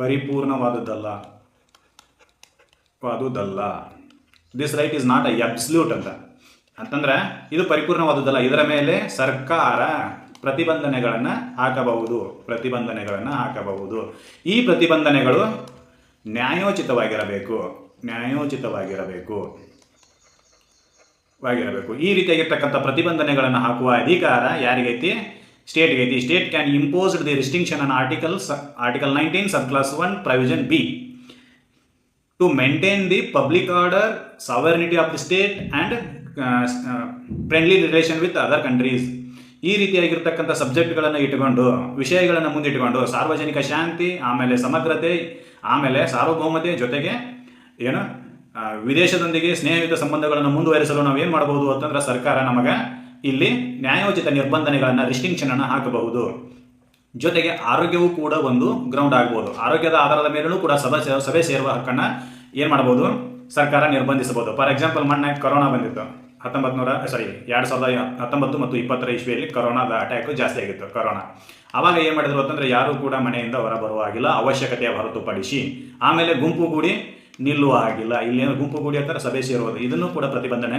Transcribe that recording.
ಪರಿಪೂರ್ಣವಾದದ್ದಲ್ಲ. This right is not absolute ಅಂತಂದ್ರೆ ಇದು ಪರಿಪೂರ್ಣವಾದದ್ದಲ್ಲ. ಇದರ ಮೇಲೆ ಸರ್ಕಾರ ಪ್ರತಿಬಂಧನೆಗಳನ್ನು ಹಾಕಬಹುದು. ಈ ಪ್ರತಿಬಂಧನೆಗಳು ನ್ಯಾಯೋಚಿತವಾಗಿರಬೇಕು. ಈ ರೀತಿಯಾಗಿರ್ತಕ್ಕಂಥ ಪ್ರತಿಬಂಧನೆಗಳನ್ನು ಹಾಕುವ ಅಧಿಕಾರ ಯಾರಿಗೈತಿ? ಸ್ಟೇಟ್ಗೈತಿ. State can imposed the restriction on article 19 sub clause 1 provision be to maintain the public order, sovereignty of the state and friendly relation with other countries. ಈ ರೀತಿಯಾಗಿರ್ತಕ್ಕಂಥ ಸಬ್ಜೆಕ್ಟ್ಗಳನ್ನು ಇಟ್ಟುಕೊಂಡು, ವಿಷಯಗಳನ್ನು ಮುಂದಿಟ್ಟುಕೊಂಡು ಸಾರ್ವಜನಿಕ ಶಾಂತಿ, ಆಮೇಲೆ ಸಮಗ್ರತೆ, ಆಮೇಲೆ ಸಾರ್ವಭೌಮತೆ, ಜೊತೆಗೆ ವಿದೇಶದೊಂದಿಗೆ ಸ್ನೇಹಯುತ ಸಂಬಂಧಗಳನ್ನು ಮುಂದುವರಿಸಲು ನಾವು ಏನು ಮಾಡಬಹುದು ಅಂತಂದ್ರೆ ಸರ್ಕಾರ ನಮಗೆ ಇಲ್ಲಿ ನ್ಯಾಯೋಚಿತ ನಿರ್ಬಂಧನೆಗಳನ್ನು, ರಿಸ್ಟ್ರಿಕ್ಷನ್ ಹಾಕಬಹುದು. ಜೊತೆಗೆ ಆರೋಗ್ಯವೂ ಕೂಡ ಒಂದು ಗ್ರೌಂಡ್ ಆಗ್ಬೋದು. ಆರೋಗ್ಯದ ಆಧಾರದ ಮೇಲೂ ಕೂಡ ಸಭೆ ಸೇರುವ ಹಕ್ಕನ್ನು ಏನು ಮಾಡಬಹುದು? ಸರ್ಕಾರ ನಿರ್ಬಂಧಿಸಬಹುದು. ಫಾರ್ ಎಕ್ಸಾಂಪಲ್, ಮೊನ್ನೆ ಕೊರೋನಾ ಬಂದಿತ್ತು. 2019 ಮತ್ತು 2020 ಇಸ್ವಿಯಲ್ಲಿ ಕೊರೋನಾದ ಅಟ್ಯಾಕ್ ಜಾಸ್ತಿ ಆಗಿತ್ತು. ಆವಾಗ ಏನು ಮಾಡಿದ್ರು ಅಂತಂದ್ರೆ ಯಾರೂ ಕೂಡ ಮನೆಯಿಂದ ಹೊರ ಬರುವ ಆಗಿಲ್ಲ, ಅವಶ್ಯಕತೆಯ ಹೊರತುಪಡಿಸಿ. ಆಮೇಲೆ ಗುಂಪು ಗೂಡಿ ನಿಲ್ಲುವ ಆಗಿಲ್ಲ. ಇಲ್ಲೇನು ಗುಂಪು ಗೂಡಿ ಅಂತಾರೆ ಸಭೆ ಸೇರುವುದು, ಇದನ್ನು ಕೂಡ ಪ್ರತಿಬಂಧನೆ